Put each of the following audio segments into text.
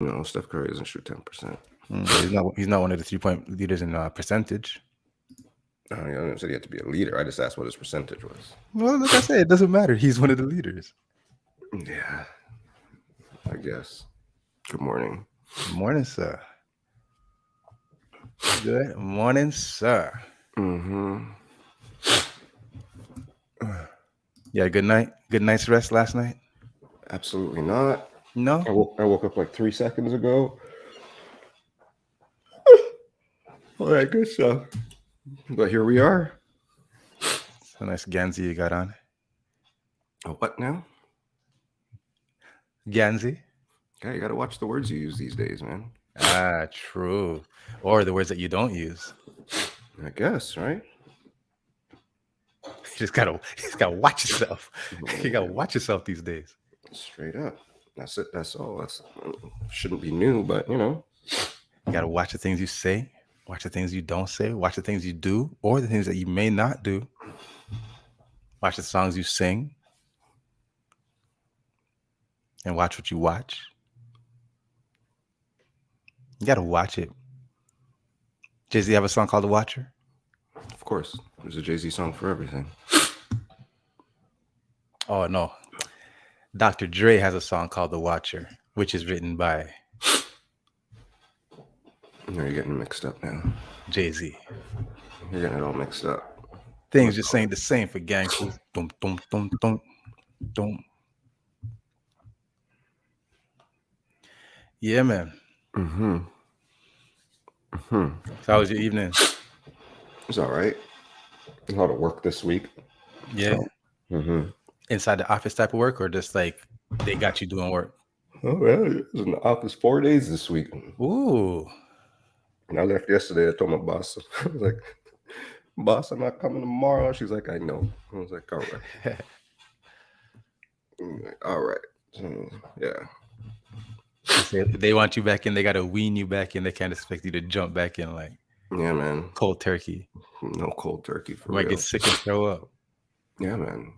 No, Steph Curry doesn't shoot 10%. But he's not one of the 3-point leaders in percentage. I didn't say he had to be a leader. I just asked what his percentage was. Well, like I said, it doesn't matter. He's one of the leaders. Yeah, I guess. Good morning. Good morning, sir. Good morning, sir. Mm-hmm. Yeah, good night. Good night's rest last night. Absolutely not. No. I woke up like 3 seconds ago. All right, good stuff. But here we are. It's a nice Ganzi you got on. Oh, what now? Ganzi. Yeah, you got to watch the words you use these days, man. Ah, true. Or the words that you don't use. I guess, right? You just gotta watch yourself. You gotta watch yourself these days. Straight up. That's it. That's all. That's shouldn't be new, but You gotta watch the things you say, watch the things you don't say, watch the things you do, or the things that you may not do. Watch the songs you sing, and watch what you watch. You gotta watch it. Jay-Z have a song called The Watcher? of course, there's a Jay-Z song for everything. Oh no. Dr. Dre has a song called The Watcher, which is written by You're getting mixed up now. Jay-Z. You're getting it all mixed up. Things just ain't the same for gangsters. Dum, dum, dum, dum, dum. Yeah, man. Mm-hmm. Mm-hmm. So how was your evening? It's all right. A lot of work this week. Yeah. So, mm-hmm. Inside the office type of work, or just like they got you doing work? Oh, yeah. I was in the office 4 days this week. Ooh. And I left yesterday. I told my boss, I was like, boss, I'm not coming tomorrow. She's like, I know. I was like, all right. I'm like, all right. So, yeah. If they want you back in, they gotta wean you back in. They can't expect you to jump back in like Yeah, man. cold turkey. No cold turkey for You might real. get sick and throw up. Yeah, man.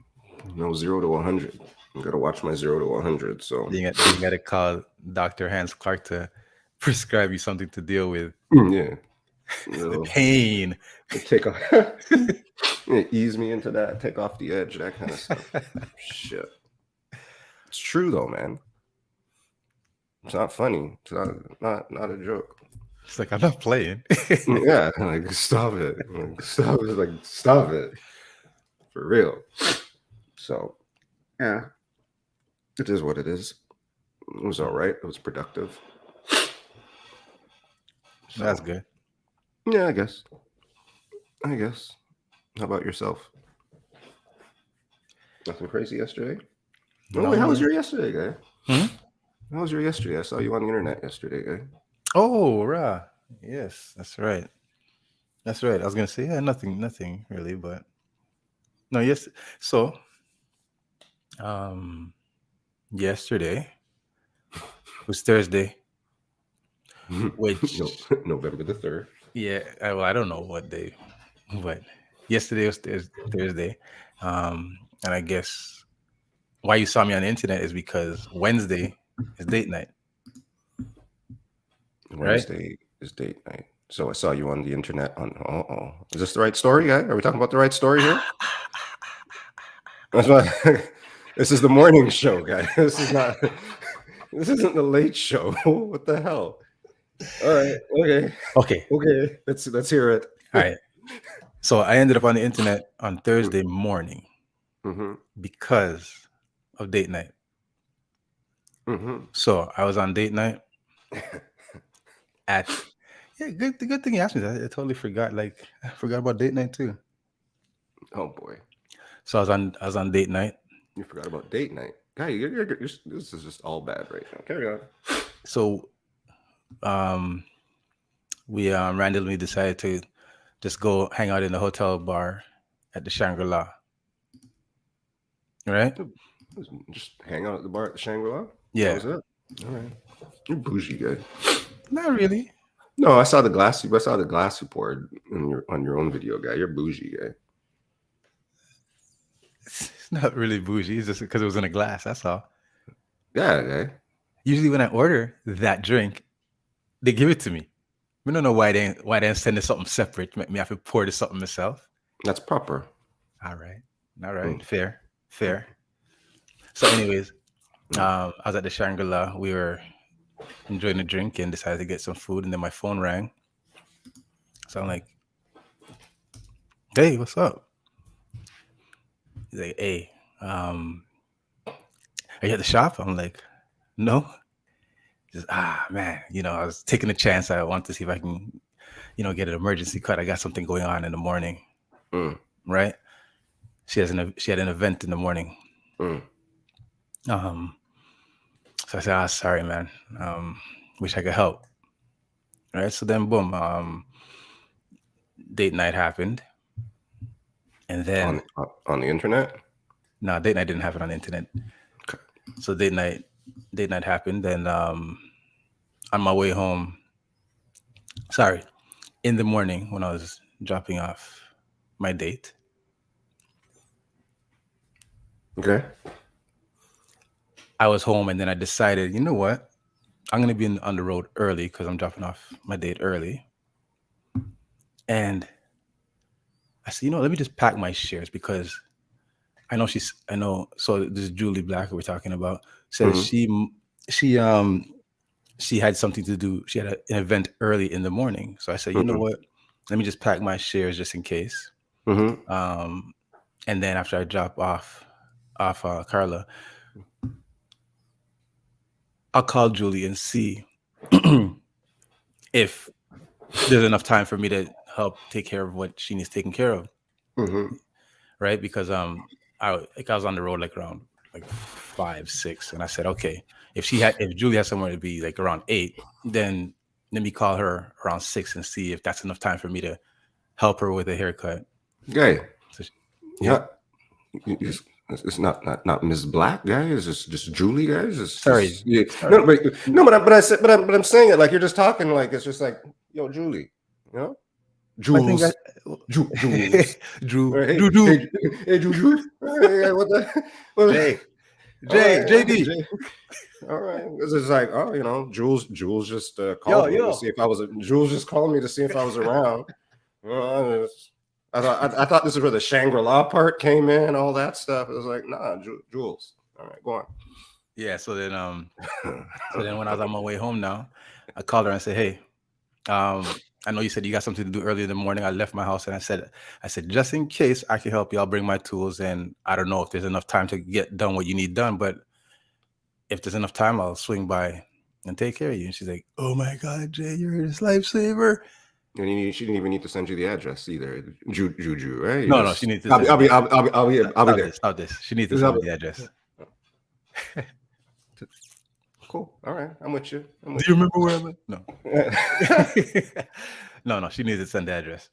No 0 to 100. I gotta watch my 0 to 100. So You gotta call Dr. Hans Clark to prescribe you something to deal with yeah, the pain. take off, ease me into that, take off the edge, that kind of stuff. Shit, it's true though, man. It's not funny. It's not a joke. It's like, I'm not playing. Yeah, like stop it. Like, stop it. Like stop it. For real. So, yeah, it is what it is. It was all right. It was productive. So, That's good. yeah, I guess. How about yourself? Nothing crazy yesterday? Oh, No, wait, how was man. your yesterday, guy? Hmm? How was your yesterday? I saw you on the internet yesterday, guy. Oh, rah. Yes, that's right. That's right. I was gonna say, yeah, nothing really, but no, yes. So, yesterday was Thursday, which November the 3rd. yeah, I don't know what day, but yesterday was Thursday, and I guess why you saw me on the internet is because Wednesday is date night, right? Wednesday is date night. So I saw you on the internet on. Is this the right story, guy? Are we talking about the right story here? That's why. This is the morning show, guy. This is not. This isn't the late show. What the hell? All right. Okay. Okay, Okay. Let's hear it. all right. So I ended up on the internet on Thursday morning Mm-hmm. because of date night. Mm-hmm. So I was on date night at good thing you asked me that. I totally forgot. Like I forgot about date night too. Oh boy, So I was on date night. you forgot about date night, guy. This is just all bad right now. Carry on. So we randomly decided to just go hang out in the hotel bar at the Shangri-La. Right? Just hang out at the bar at the Shangri-La. That Yeah. was it. All right. You're bougie, guy. Not really. No, I saw the glass. I saw the glass you poured on your own video, guy. You're bougie, guy. It's not really bougie. It's just because it was in a glass. That's all. Yeah, guy. usually when I order that drink, they give it to me. We don't know why they send it something separate. Make me have to pour this something myself. That's proper. All right, Mm. fair. So, anyways, I was at the Shangri-La. We were enjoying the drink and decided to get some food, and then my phone rang. So I'm like, "Hey, what's up?" He's like, "Hey, are you at the shop?" I'm like, "No." Just man, I was taking a chance. I want to see if I can, get an emergency cut. I got something going on in the morning, Mm. right? She had an event in the morning. Mm. So I said, sorry, man. Wish I could help. Right. So then boom, date night happened. And then On the internet? no, date night didn't happen on the internet. Okay. So date night happened. Then on my way home, in the morning when I was dropping off my date. Okay. I was home and then I decided, you know what? I'm going to be on the road early because I'm dropping off my date early. And I said, let me just pack my shares because I know. So this is Julie Black who we're talking about says she had something to do. She had an event early in the morning. So I said, you know what? Let me just pack my shares just in case. And then after I drop off Carla, I'll call Julie and see if there's enough time for me to help take care of what she needs taken care of. Right? Because I was on the road like around like 5, 6, and I said, okay, if Julie has somewhere to be like around 8, then let me call her around 6 and see if that's enough time for me to help her with a haircut. Okay. So yeah. It's not Ms. Black, guys. It's just Julie, guys. Sorry. No, but I'm saying it like you're just talking like it's just like, yo, Julie, Jules. Jules. Drew. Hey, Drew. Hey, Juju. Hey, what the? JD. All right. This is like, Jules just called me to see if I was. Jules just called me to see if I was around. I thought this is where the Shangri-La part came in, all that stuff. It was like, nah, Jules. All right, go on. Yeah. So then when I was on my way home now, I called her and I said, hey, I know you said you got something to do early in the morning. I left my house and I said, just in case I can help you, I'll bring my tools. And I don't know if there's enough time to get done what you need done, but if there's enough time, I'll swing by and take care of you. And she's like, oh my God, Jay, you're this lifesaver. And she didn't even need to send you the address either. Juju, right? No, she needs to. I'll be there. Stop this. She needs to send me the address. Cool. All right, I'm with you. Do you remember where I'm at? No. No, she needs to send the address.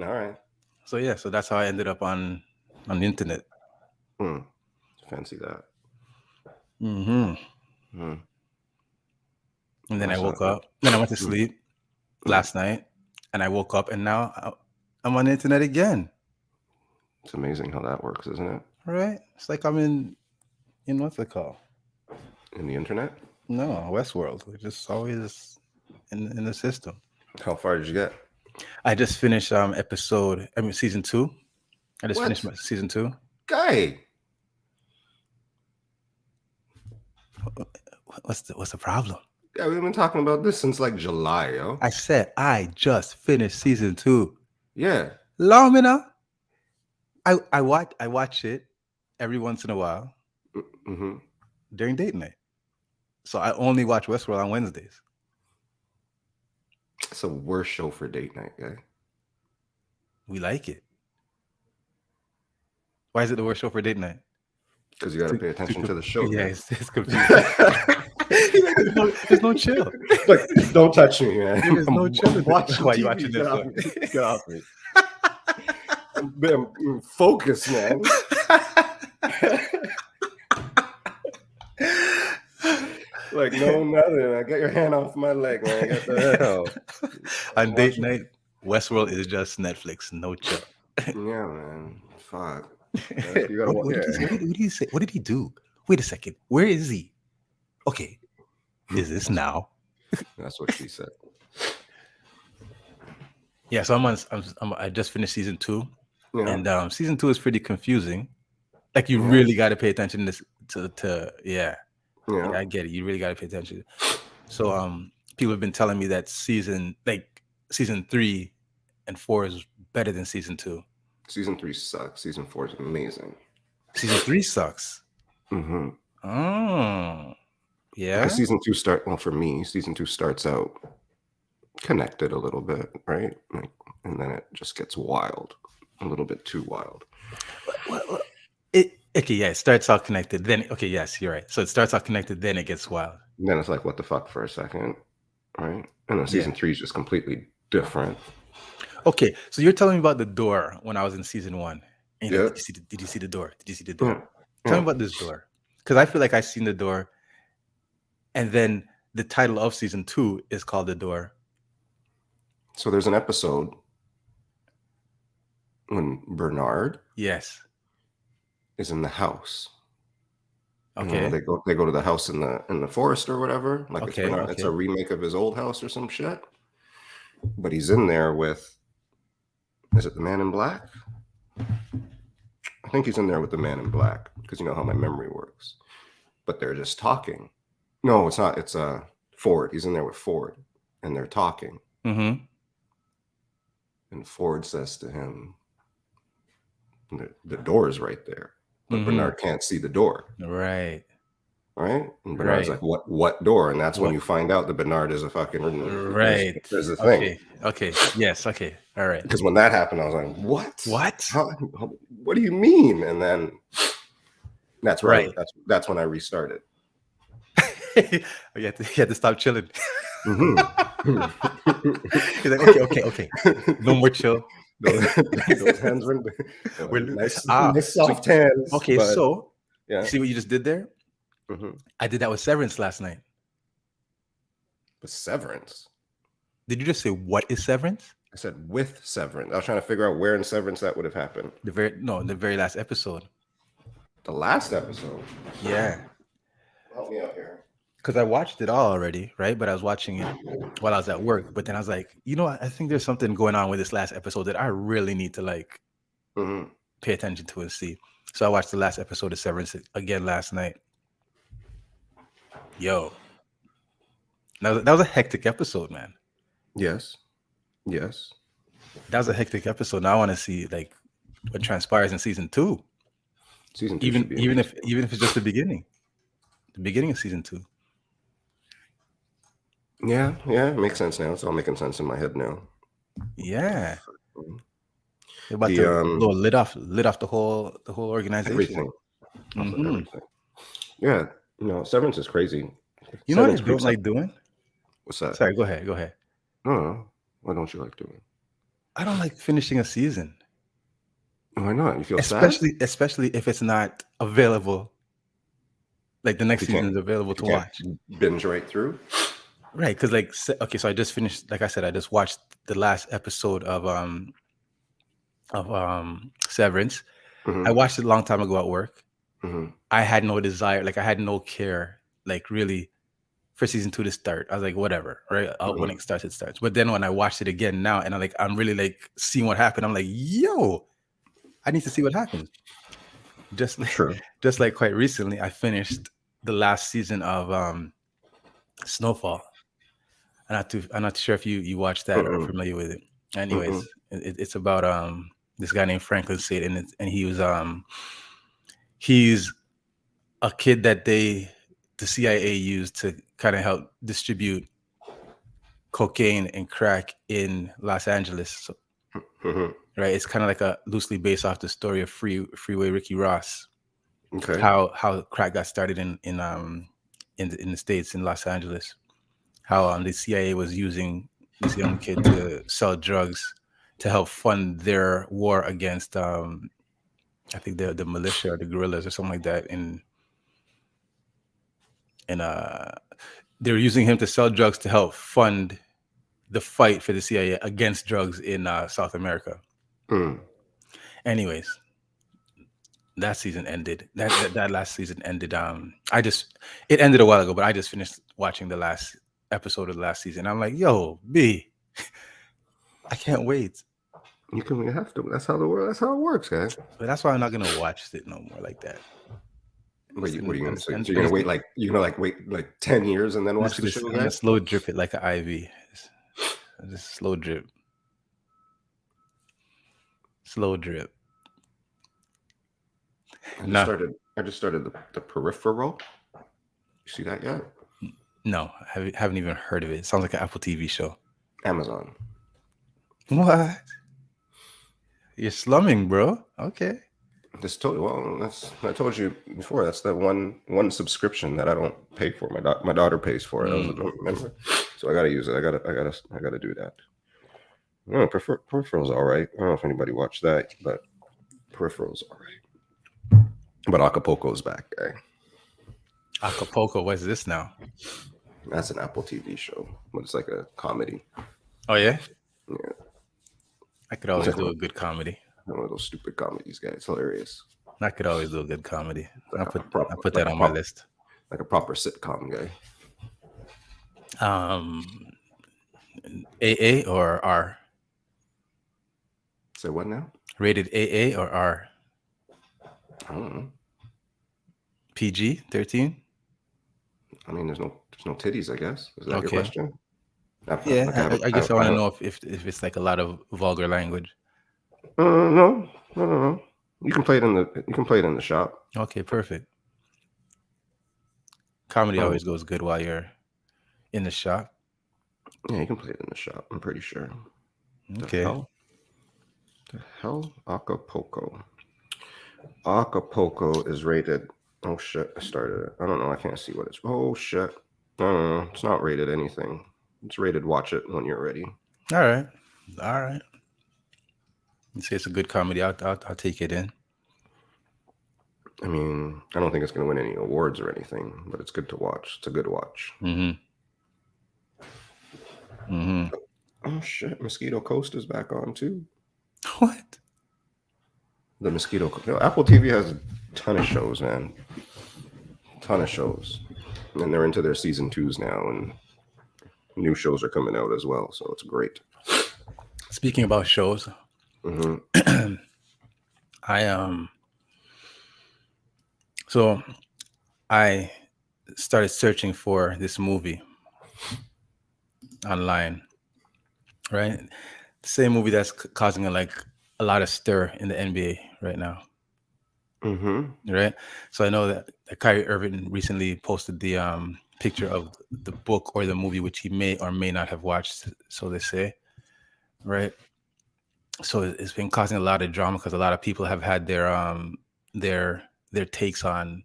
All right. So that's how I ended up on the internet. Fancy that. And then I woke up. Then I went to sleep last night, and I woke up, and now I'm on the internet again. It's amazing how that works, isn't it? Right? It's like I'm in what's it called? In the internet? No, Westworld. We're just always in the system. How far did you get? I just finished season 2. I just finished my season 2. Guy. What's the problem? Yeah, we've been talking about this since like July, yo. I said I just finished season 2. Yeah. Long enough. I watch it every once in a while during date night. So I only watch Westworld on Wednesdays. It's a worst show for date night, guy. We like it. Why is it the worst show for date night? Because you got to pay attention to the show. Yeah, it's confusing. There's no chill. Like, don't touch me, man. There's no chill. Why are you watching this one? Get off me. I'm focused, man. Like, no, nothing. Get your hand off my leg, man. Get the hell. On date night, Westworld is just Netflix. No chill. Yeah, man. Fuck. What did he say? What did he do? Wait a second. Where is he? Okay. is this now? That's what she said. Yeah, so I just finished season 2, Yeah. and season 2 is pretty confusing. Like you Yeah. really got to pay attention to yeah. Yeah. I get it. You really got to pay attention. So people have been telling me that season 3 and 4 is better than season 2. Season 3 sucks. Season 4 is amazing. Season 3 sucks. Mm-hmm. Oh, yeah. Because season 2 for me, season 2 starts out connected a little bit, right? Like, and then it just gets wild, a little bit too wild. Well, it starts out connected. Then yes, you're right. So it starts out connected, then it gets wild. And then it's like, what the fuck for a second, right? And then season 3 is just completely different. Okay, so you're telling me about the door when I was in season 1. And Yeah. Did you see the door? Did you see the door? Yeah. Tell me about this door, because I feel like I've seen the door, and then the title of season 2 is called The Door. So there's an episode when Bernard Yes. is in the house. Okay. They go to the house in the forest or whatever. Like Okay, it's Bernard, it's a remake of his old house or some shit. But he's in there with, is it the Man in Black? I think he's in there with the Man in Black, because you know how my memory works. But they're just talking. No, it's not. It's Ford. He's in there with Ford, and they're talking. Mm-hmm. And Ford says to him, the door is right there, but Bernard can't see the door. Right. Right? And Bernard's like, what door? And that's when you find out that Bernard is a fucking... Right. There's a thing. Okay. Yes. Okay. All right. Because when that happened, I was like, what? What? What do you mean? And then that's right. Right. That's when I restarted. You had to stop chilling. Mm-hmm. He's like, okay. No more chill. Those hands were nice soft hands. Okay, but, so yeah. See what you just did there? Mm-hmm. I did that with Severance last night. With Severance? Did you just say, what is Severance? I said with Severance. I was trying to figure out where in Severance that would have happened. The very last episode. The last episode? Yeah. Help me out here. Because I watched it all already, right? But I was watching it while I was at work. But then I was like, I think there's something going on with this last episode that I really need to pay attention to and see. So I watched the last episode of Severance again last night. Yo. That was a hectic episode, man. Yes. That was a hectic episode. Now I want to see what transpires in season 2. Season 2 even if it's just the beginning of season 2. Yeah, it makes sense now. It's all making sense in my head now. Yeah. They're about to lit off the whole organization. Everything. Everything. Yeah, Severance is crazy. You know what I don't like doing? What's that? Sorry, go ahead. No. What don't you like doing? I don't like finishing a season. Why not? You feel especially if it's not available. Like the next season is available to watch. Binge right through. Right, because so I just finished. Like I said, I just watched the last episode of Severance. Mm-hmm. I watched it a long time ago at work. Mm-hmm. I had no desire, I had no care, really, for season 2 to start. I was like, whatever, right? When it starts, it starts. But then when I watched it again now, and I'm really seeing what happened, I'm like, yo, I need to see what happens. Just like quite recently, I finished the last season of Snowfall. I'm not sure if you watched that or are familiar with it. Anyways, it's about this guy named Franklin Saint, and he was he's a kid that the CIA used to kind of help distribute cocaine and crack in Los Angeles. So, right, it's kind of loosely based off the story of Freeway Ricky Ross. Okay, how crack got started in the States, in Los Angeles. How the CIA was using this young kid to sell drugs to help fund their war against I think the militia or the guerrillas or something like that. And they were using him to sell drugs to help fund the fight for the CIA against drugs in South America. Anyways, that season ended. That last season ended. It ended a while ago, but I just finished watching the last episode of the last season. I'm like, yo, B, I can't wait. You have to. That's how it works, guys. But that's why I'm not gonna watch it no more like that. What are you gonna say? I'm So you're gonna just wait like 10 years and then watch the show, I'm gonna guys? slow drip it like an IV. Just slow drip. Slow drip. I just started the Peripheral. You see that yet? No, I haven't even heard of it. It sounds like an Apple TV show. Amazon. What? You're slumming, bro. Okay. I told you before. That's the one subscription that I don't pay for. My daughter pays for it. I remember, so I gotta use it. I gotta do that. Peripheral's all right. I don't know if anybody watched that, but Peripheral's all right. But Acapulco's back, eh? Acapulco, what's this now? That's an Apple TV show, but it's like a comedy. Oh yeah? Yeah. I could always do a good comedy. One of those stupid comedies, guys. It's hilarious. I could always do a good comedy. Like I'll put that on my list. Like a proper sitcom guy. AA or R? Say what now? Rated AA or R? I don't know. PG 13? I mean, there's no titties, I guess. Is that your Okay. question? Yeah, I guess I want to know if it's like a lot of vulgar language. No. You can play it in the shop. Okay, perfect. Comedy always goes good while you're in the shop. Yeah, you can play it in the shop. I'm pretty sure. Okay. The hell? Acapulco. Acapulco is rated. Oh shit! I started it. I don't know. I can't see what it's. Oh shit! I don't know. It's not rated anything. It's rated. Watch it when you're ready. All right. You say it's a good comedy. I'll take it in. I mean, I don't think it's going to win any awards or anything, but it's good to watch. It's a good watch. Oh shit! Mosquito Coast is back on too. What? The Mosquito. Apple TV has a ton of shows, man. Ton of shows, and they're into their season 2s now, and new shows are coming out as well. So it's great. Speaking about shows, I started searching for this movie online, right? The same movie that's causing a lot of stir in the NBA right now. Right. So I know that Kyrie Irving recently posted the picture of the book or the movie, which he may or may not have watched. So they say, right. So it's been causing a lot of drama because a lot of people have had their takes on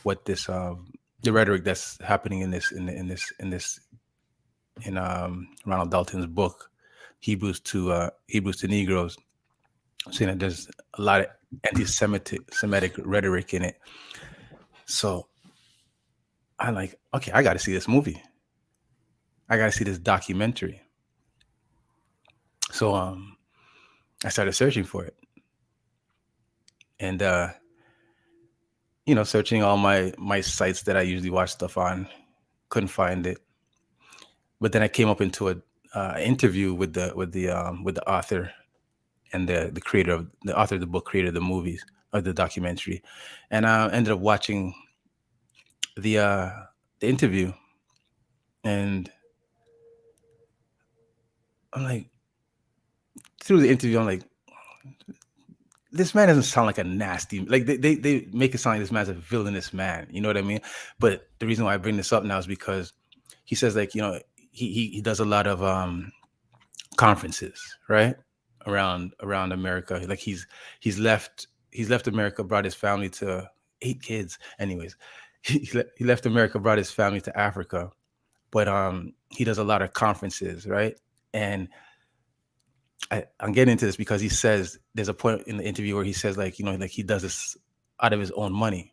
what this the rhetoric that's happening in Ronald Dalton's book, Hebrews to Negroes, saying that there's a lot of anti-Semitic rhetoric in it. So I'm like, okay, I got to see this movie. I got to see this documentary. So I started searching for it, and searching all my sites that I usually watch stuff on, couldn't find it. But then I came up into an interview with the author and the creator of the book, creator of the movies or the documentary, and I ended up watching the interview, and I'm like, through the interview, I'm like, this man doesn't sound like a nasty, like they make it sound like this man's a villainous man, you know what I mean? But the reason why I bring this up now is because he says, like, he does a lot of conferences, right, around America. Like he's left America, brought his family to 8 kids. Anyways, he left America, brought his family to Africa, but he does a lot of conferences, right? And I'm getting into this because he says there's a point in the interview where he says, like he does this out of his own money,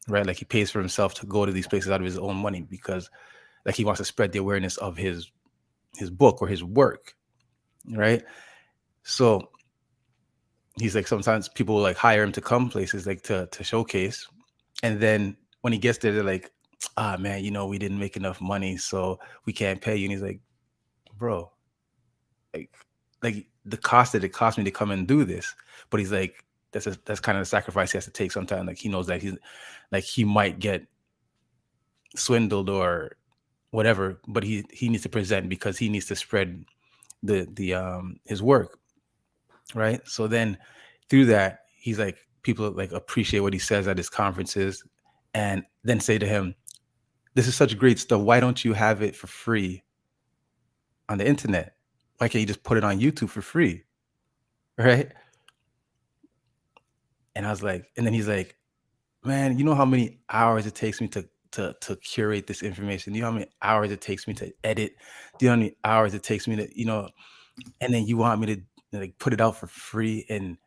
right? Like he pays for himself to go to these places out of his own money because like he wants to spread the awareness of his book or his work, right? So he's like, sometimes people will like hire him to come places like to showcase, and then when he gets there, they're like, ah man, we didn't make enough money, so we can't pay you. And he's like, bro, like the cost that it cost me to come and do this. But he's like, that's kind of the sacrifice he has to take sometimes. Like, he knows that he might get swindled or whatever, but he needs to present because he needs to spread the his work, right? So then through that, he's like, people like appreciate what he says at his conferences, and then say to him, this is such great stuff, why don't you have it for free on the internet? Why can't you just put it on YouTube for free? Right? And I was like, and then he's like, man, you know how many hours it takes me to curate this information? You know how many hours it takes me to edit? Do you know how many hours it takes me to, and then you want me to like put it out for free, and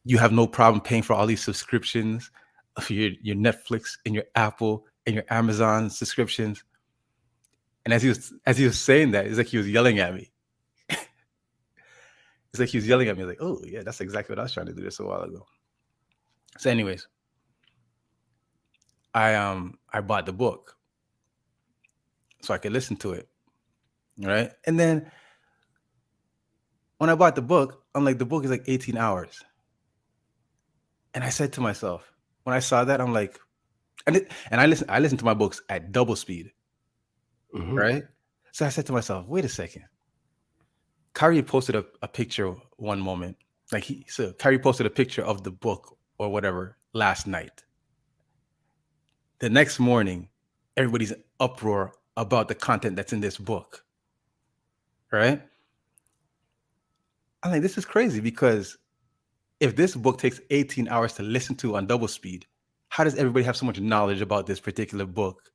you have no problem paying for all these subscriptions for your Netflix and your Apple and your Amazon subscriptions. And as he was saying that, it's like he was yelling at me. It's like he was yelling at me, like, oh yeah, that's exactly what I was trying to do this a while ago. So anyways, I bought the book so I could listen to it. Right. And then when I bought the book, I'm like, the book is like 18 hours. And I said to myself, when I saw that, I'm like, and I listen to my books at double speed. Mhm. Right. So I said to myself, wait a second. Kyrie posted a picture one moment. Kyrie posted a picture of the book or whatever last night. The next morning, everybody's in uproar about the content that's in this book. Right? I'm like, this is crazy, because if this book takes 18 hours to listen to on double speed, how does everybody have so much knowledge about this particular book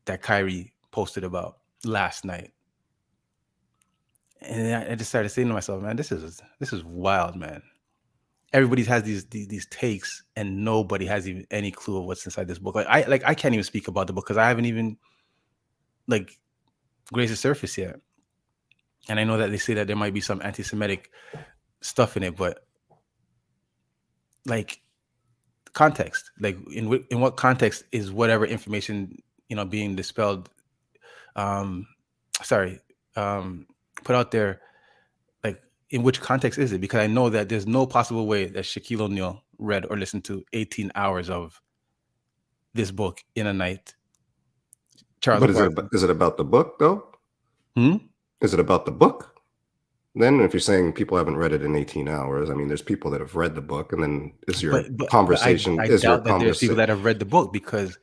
that Kyrie posted about last night? And I just started saying to myself, man, this is wild, man. Everybody has these takes, and nobody has even any clue of what's inside this book. I can't even speak about the book because I haven't even like grazed the surface yet. And I know that they say that there might be some anti-Semitic stuff in it, but like context, like in what context is whatever information being dispelled, put out there, like in which context is it? Because I know that there's no possible way that Shaquille O'Neal read or listened to 18 hours of this book in a night. Charles But Barkley. is it about the book though? Is it about the book? Then if you're saying people haven't read it in 18 hours, I mean, there's people that have read the book, and then is your conversation I is your doubt that there's people that have read the book, because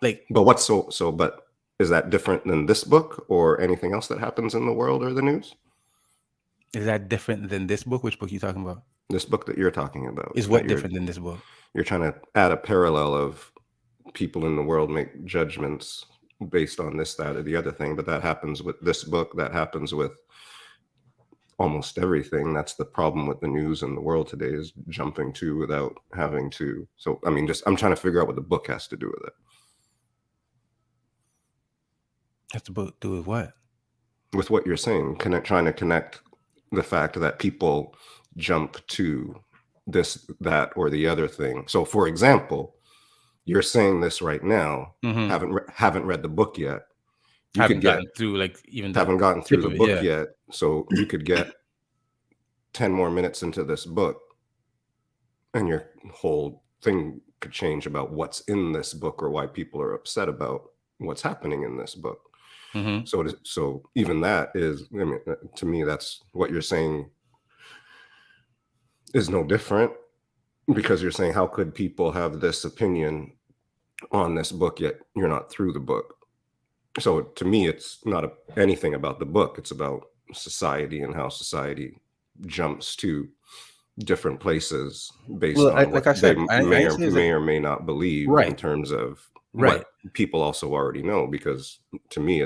like, but what's but is that different than this book or anything else that happens in the world or the news? Is that different than this book? Which book are you talking about? This book that you're talking about Is what different than this book? You're trying to add a parallel of people in the world make judgments based on this, that, or the other thing, but that happens with this book. That happens with almost everything. That's the problem with the news and the world today, is jumping to without having to. So, I mean, I'm trying to figure out what the book has to do with it. Has the book do with what? With what you're saying, trying to connect the fact that people jump to this, that, or the other thing. So, for example, you're saying this right now, haven't read the book yet. Haven't gotten through the book yet. So you could get 10 more minutes into this book, and your whole thing could change about what's in this book or why people are upset about what's happening in this book. So even that is, I mean, to me, that's what you're saying is no different, because you're saying, how could people have this opinion on this book yet you're not through the book? So to me, it's not anything about the book. It's about society and how society jumps to different places based on what they may or may not believe, in terms of what people also already know. Because to me,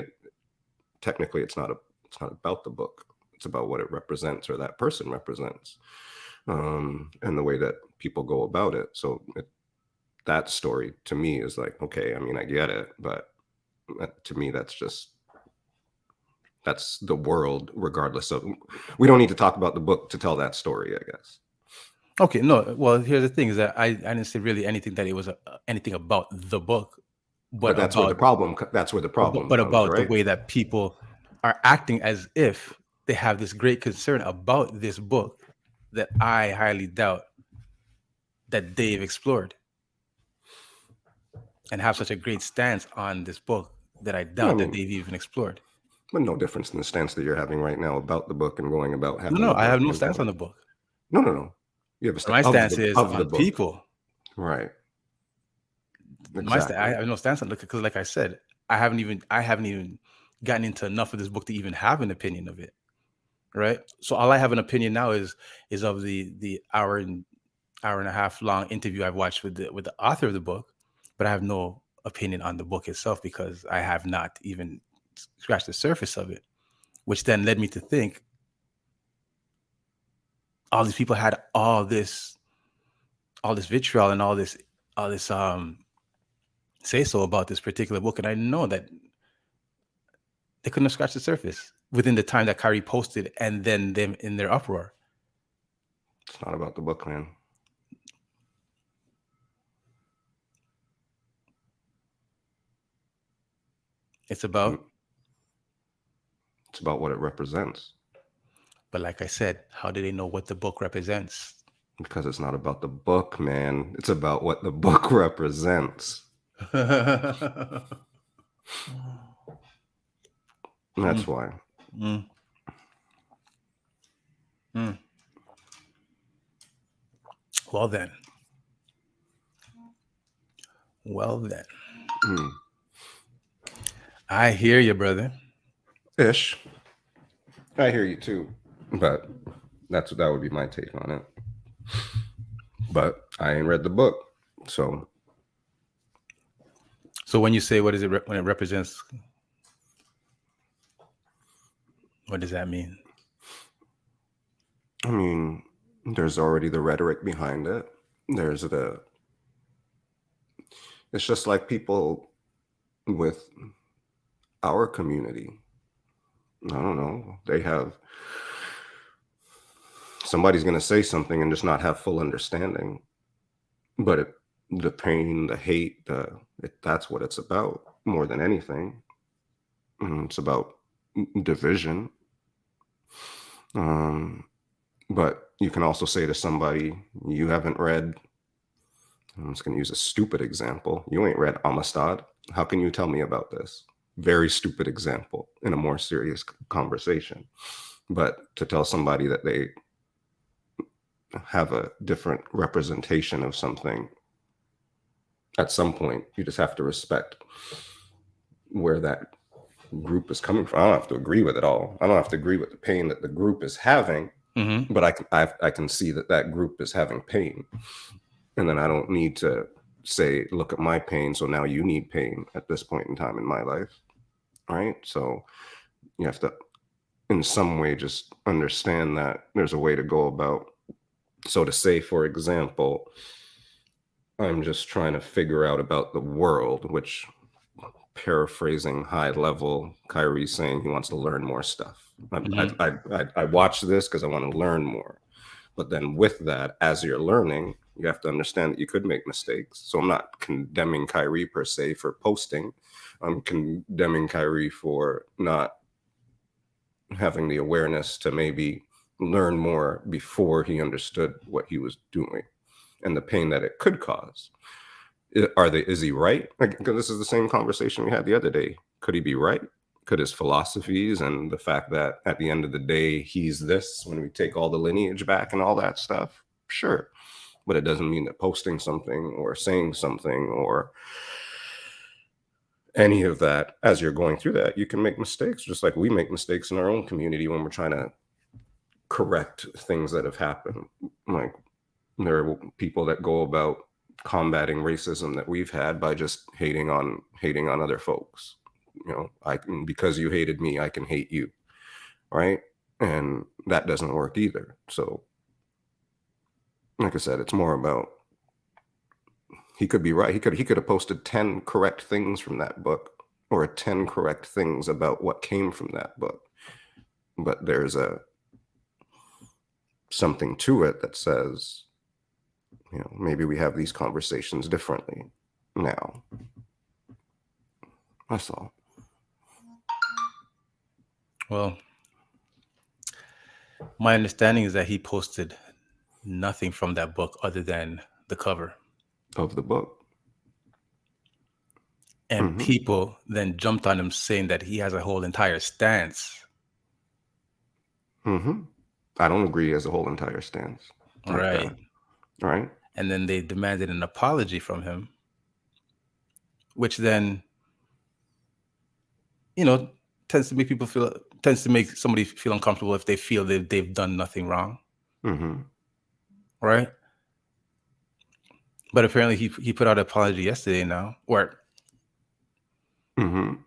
technically it's not about the book. It's about what it represents, or that person represents, and the way that people go about it. So that story to me is like, okay, I mean, I get it, but to me, that's just That's the world, regardless of. We don't need to talk about the book to tell that story, I guess. Okay, no. Well, here's the thing: is that I didn't say really anything that it was anything about the book, But but that's where the about problem. That's where the problem but comes, about the right? way that people are acting as if they have this great concern about this book that I highly doubt that they've explored, and have such a great stance on this book that I I doubt that mean, they've even explored. but no difference in the stance that you're having right now about the book and going about No, having no, the I book have no and stance on having. the book. No, no, no. You have a My stance stance is of the on book, people. right? I Exactly. have no stance on it because, like I said, I haven't even gotten into enough of this book to even have an opinion of it. Right. So all I have an opinion now is of the hour and a half long interview I've watched with the author of the book, but I have no opinion on the book itself because I have not even scratched the surface of it, which then led me to think all these people had all this vitriol and all this say so about this particular book, and I know that they couldn't have scratched the surface within the time that Kyrie posted and then them in their uproar. It's not about the book, man. It's about, It's about what it represents. but like I said, how do they know what the book represents? Because it's not about the book, man. It's about what the book represents. That's why. Mm. Mm. Well then. Well then. Hmm. I hear you, brother. Ish. I hear you too. But that would be my take on it. But I ain't read the book. So when you say what is it when it represents, what does that mean? I mean, there's already the rhetoric behind it. It's just like people with our community. I don't know. Somebody's going to say something and just not have full understanding. But the pain, the hate, that's what it's about more than anything. It's about division. But you can also say to somebody, you haven't read, I'm just going to use a stupid example. You ain't read Amistad. How can you tell me about this? Very stupid example in a more serious conversation. But to tell somebody that they have a different representation of something, at some point, you just have to respect where that group is coming from. I don't have to agree with it all. I don't have to agree with the pain that the group is having, but I can see that group is having pain. And then I don't need to say, look at my pain, so now you need pain at this point in time in my life, right? So you have to, in some way, just understand that there's a way to go about. So to say, for example, I'm just trying to figure out about the world, which, paraphrasing high level, Kyrie saying he wants to learn more stuff. I watch this because I want to learn more. But then with that, as you're learning, you have to understand that you could make mistakes. So I'm not condemning Kyrie per se for posting. I'm condemning Kyrie for not having the awareness to maybe learn more before he understood what he was doing and the pain that it could cause. Is he right? Because this is the same conversation we had the other day. Could he be right? Could his philosophies and the fact that at the end of the day, he's this, when we take all the lineage back and all that stuff, sure. But it doesn't mean that posting something or saying something or any of that, as you're going through that, you can make mistakes, just like we make mistakes in our own community when we're trying to correct things that have happened. Like, there are people that go about combating racism that we've had by just hating on other folks. Because you hated me, I can hate you, right? And that doesn't work either. So like I said, it's more about, he could be right. He could have posted 10 correct things from that book or 10 correct things about what came from that book, but there's something to it that says, maybe we have these conversations differently now. That's all. Well, my understanding is that he posted nothing from that book other than the cover. Of the book. And people then jumped on him saying that he has a whole entire stance. I don't agree as a whole entire stance. Like Right. that. Right. And then they demanded an apology from him, which then, tends to make somebody feel uncomfortable if they feel that they've done nothing wrong. Right. But apparently he put out an apology yesterday now, or let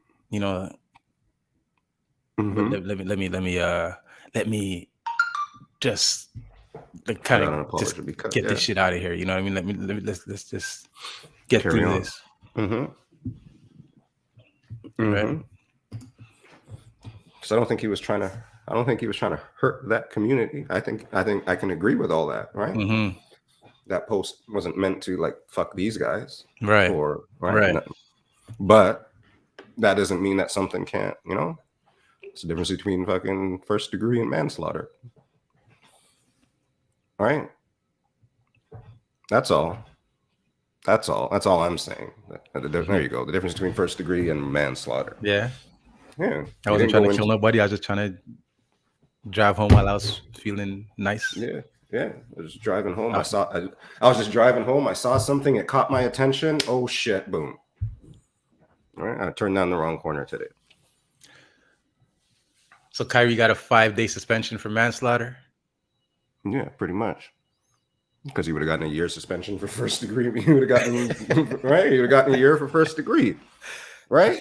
me just kind of just get this shit out of here. You know what I mean? Let's just get Carry through on. this. Right. So I don't think he was trying to hurt that community. I think I can agree with all that, right? That post wasn't meant to like fuck these guys. Right. Or right. No. But that doesn't mean that something can't, it's the difference between fucking first degree and manslaughter. Right? That's all. That's all I'm saying. There you go. The difference between first degree and manslaughter. Yeah. Yeah. I wasn't trying to kill nobody. I was just trying to drive home while I was feeling nice. Yeah. I was just driving home. I was just driving home. I saw something. It caught my attention. Oh shit! Boom. All right. I turned down the wrong corner today. So Kyrie got a 5-day suspension for manslaughter. Yeah, pretty much. Because he would have gotten a year suspension for first degree. He would have gotten right. He would have gotten a year for first degree. Right.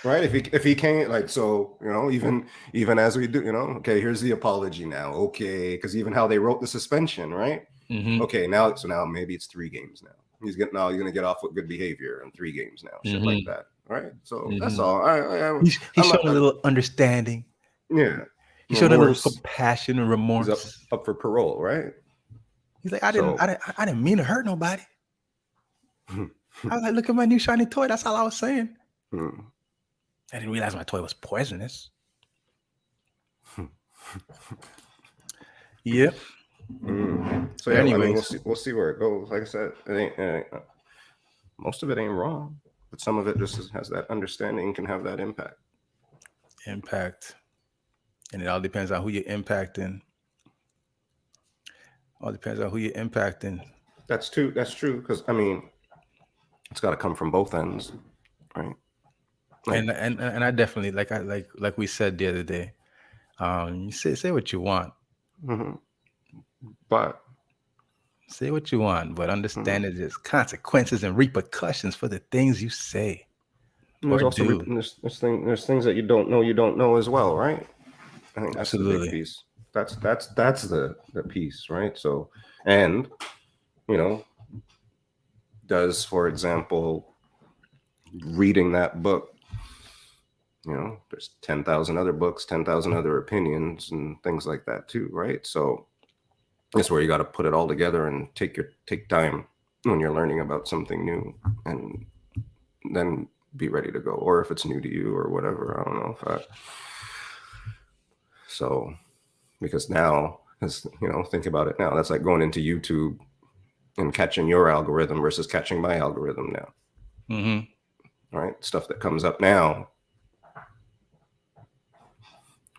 Right. If he can't, like, so, even as we do, okay, here's the apology now. Okay. Because even how they wrote the suspension, right? Okay. Now maybe it's 3 games now. He's going to get off with good behavior in 3 games now. Shit like that. Right. So that's all. He's showing a little understanding. Yeah. He showed a little compassion and remorse. He's up for parole, right? He's like, I didn't mean to hurt nobody. I was like, look at my new shiny toy. That's all I was saying. I didn't realize my toy was poisonous. Yep. So yeah, anyways, we'll see where it goes. Like I said, it ain't most of it ain't wrong, but some of it just has that understanding, can have that impact. And it all depends on who you're impacting. That's true. Because it's got to come from both ends, right? And I definitely like we said the other day. You say what you want, but say what you want, but understand that there's consequences and repercussions for the things you say. There's also there's things that you don't know as well, right? I think that's the big piece. That's the piece, right? So, and does, for example, reading that book, there's 10,000 other books, 10,000 other opinions and things like that too, right? So that's where you got to put it all together and take time when you're learning about something new, and then be ready to go. Or if it's new to you or whatever, I don't know. So, because now, think about it now. That's like going into YouTube and catching your algorithm versus catching my algorithm now. Right? Stuff that comes up now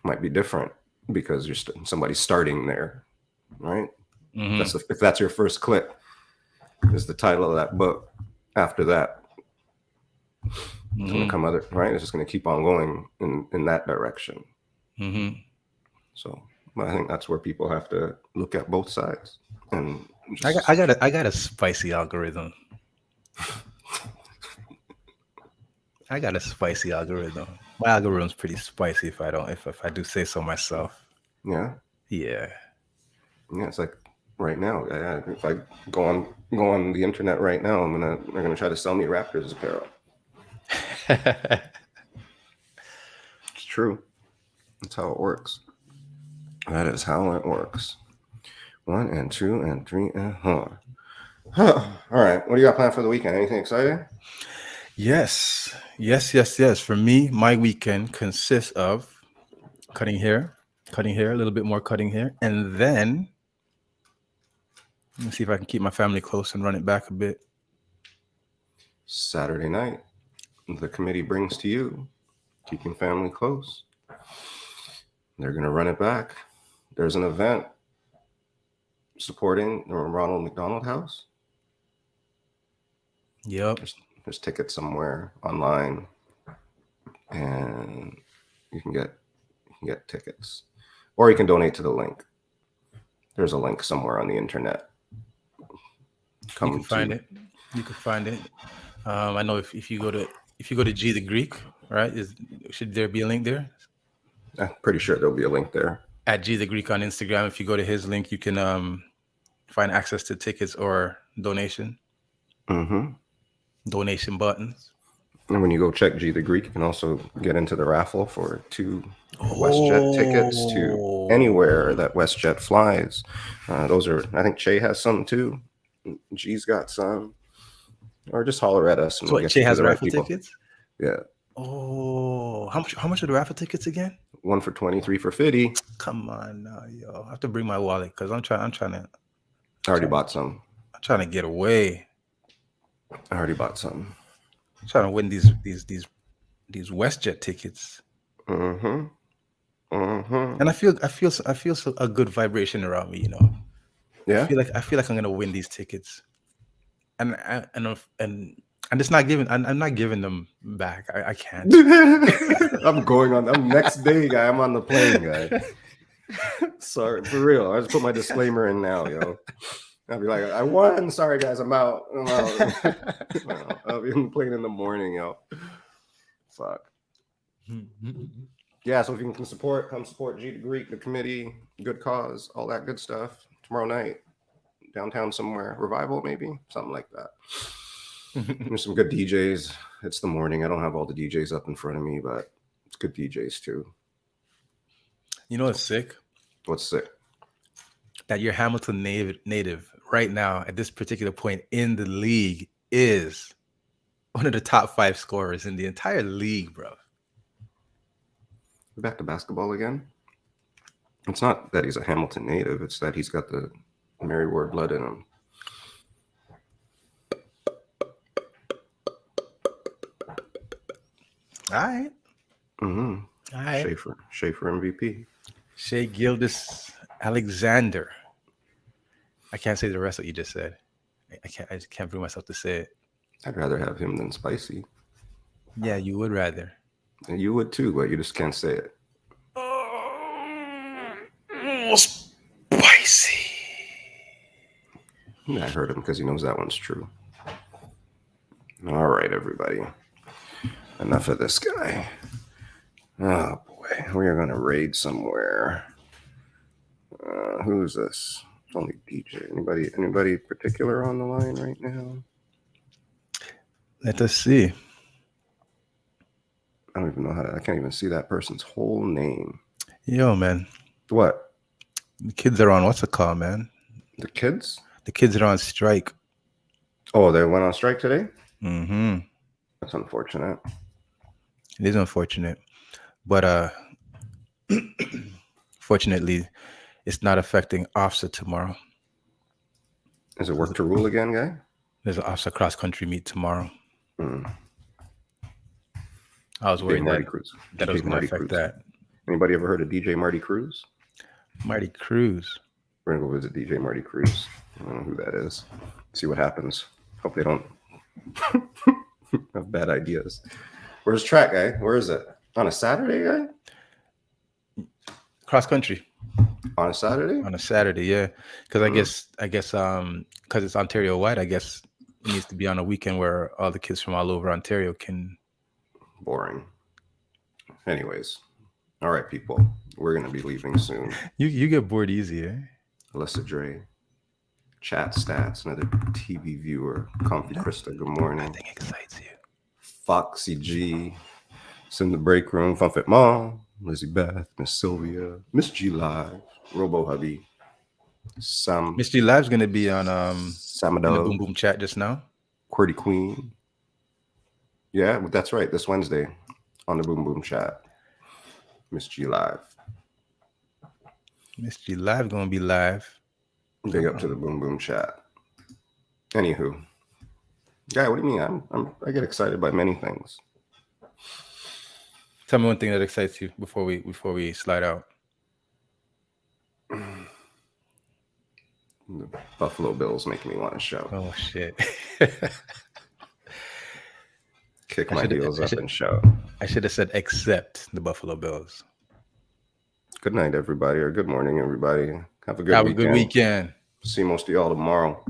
might be different because you're somebody's starting there, right? If that's your first click, is the title of that book. After that, it's going to come other, right? It's just going to keep on going in that direction. So, but I think that's where people have to look at both sides. And I got a spicy algorithm. I got a spicy algorithm. My algorithm's pretty spicy if I do say so myself. Yeah. Yeah. Yeah. It's like right now. If I go on the internet right now, they're gonna try to sell me Raptors apparel. It's true. That's how it works. That is how it works. 1 and 2 and 3 and 4. All right. What do you got planned for the weekend? Anything exciting? Yes. For me, my weekend consists of cutting hair, a little bit more cutting hair, and then let me see if I can keep my family close and run it back a bit. Saturday night, the committee brings to you keeping family close. They're going to run it back. There's an event supporting the Ronald McDonald House. Yep. There's tickets somewhere online, and you can get tickets, or you can donate to the link. There's a link somewhere on the internet. You can find it. I know if you go to G the Greek, right? Should there be a link there? I'm pretty sure there'll be a link there. At G the Greek on Instagram. If you go to his link, you can find access to tickets or donation. Mm-hmm. Donation buttons. And when you go check G the Greek, you can also get into the raffle for 2 WestJet tickets to anywhere that WestJet flies. Those are, I think Che has some too. G's got some. Or just holler at us. And so Che has raffle tickets? Yeah. Oh, how much are the raffle tickets again? 1 for 20, 3 for 50. Come on now, yo. I have to bring my wallet because I'm trying to. I already bought some. I'm trying to get away. I already bought some. I'm trying to win these WestJet tickets. Mm-hmm. Mm-hmm. And I feel a good vibration around me, you know. Yeah. I feel like I'm gonna win these tickets, and I'm just not giving. I'm not giving them back. I can't. I'm next day, guy. I'm on the plane, guy. Sorry, for real. I just put my disclaimer in now, yo. I'll be like, I won. Sorry, guys, I'm out. I'll be on the plane in the morning, yo. Fuck. Yeah, so if you can come support G the Greek, the committee, good cause, all that good stuff. Tomorrow night, downtown somewhere, Revival maybe, something like that. There's some good DJs. It's the morning. I don't have all the DJs up in front of me, but it's good DJs too. You know what's sick? What's sick? That your Hamilton native right now at this particular point in the league is one of the top 5 scorers in the entire league, bro. We're back to basketball again. It's not that he's a Hamilton native. It's that he's got the Mary Ward blood in him. All right. Mm-hmm. All right. Schaefer MVP. Shai Gilgeous-Alexander. I can't say the rest of what you just said. I just can't bring myself to say it. I'd rather have him than Spicy. Yeah, you would rather. And you would too, but you just can't say it. Spicy. I heard him because he knows that one's true. All right, everybody. Enough of this guy. Oh boy, we are gonna raid somewhere. Who's this? It's only DJ. Anybody particular on the line right now? Let us see. I don't even know I can't even see that person's whole name. Yo, man. What? The kids are on, what's it called, man? The kids? The kids are on strike. Oh, they went on strike today? Mm-hmm. That's unfortunate. It is unfortunate. But fortunately, it's not affecting OFSA tomorrow. Is it work to rule again, guy? There's an OFSA cross-country meet tomorrow. Mm. I was worried that it was going to affect that. Anybody ever heard of DJ Marty Cruz? Marty Cruz. We're going to go visit DJ Marty Cruz. I don't know who that is. See what happens. Hope they don't have bad ideas. Where's track, guy? Where is it? On a Saturday, guy? Cross country. On a Saturday? On a Saturday, yeah. Because I guess because it's Ontario wide, I guess it needs to be on a weekend where all the kids from all over Ontario can. Boring. Anyways, all right, people, we're gonna be leaving soon. You get bored easy, eh? Alyssa Dre, Chat stats, another TV viewer. Comfy Krista, good morning. Nothing excites you. Foxy G. It's in the break room. Funfit Mom, Lizzie Beth, Miss Sylvia, Miss G Live, Robo Hubby, Sam, Miss G Live's gonna be on in the Samadov, Boom Boom chat just now. Qwerty Queen. Yeah, that's right. This Wednesday on the Boom Boom chat. Miss G Live. Miss G Live gonna be live. Big up to the Boom Boom chat. Anywho, guy, what do you mean? I get excited by many things. Tell me one thing that excites you before we slide out. The Buffalo Bills make me want to shout. Oh shit! Kick my heels up and shout. I should have said except the Buffalo Bills. Good night, everybody, or good morning, everybody. Have a good Have weekend. a good weekend. See most of y'all tomorrow.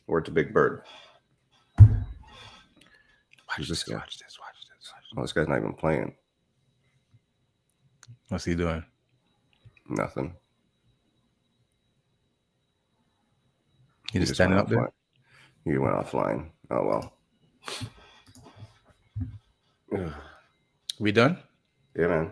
Word to Big Bird. Watch this. Oh, this guy's not even playing. What's he doing? Nothing. He just standing up there? He went offline. Oh, well. We done? Yeah, man.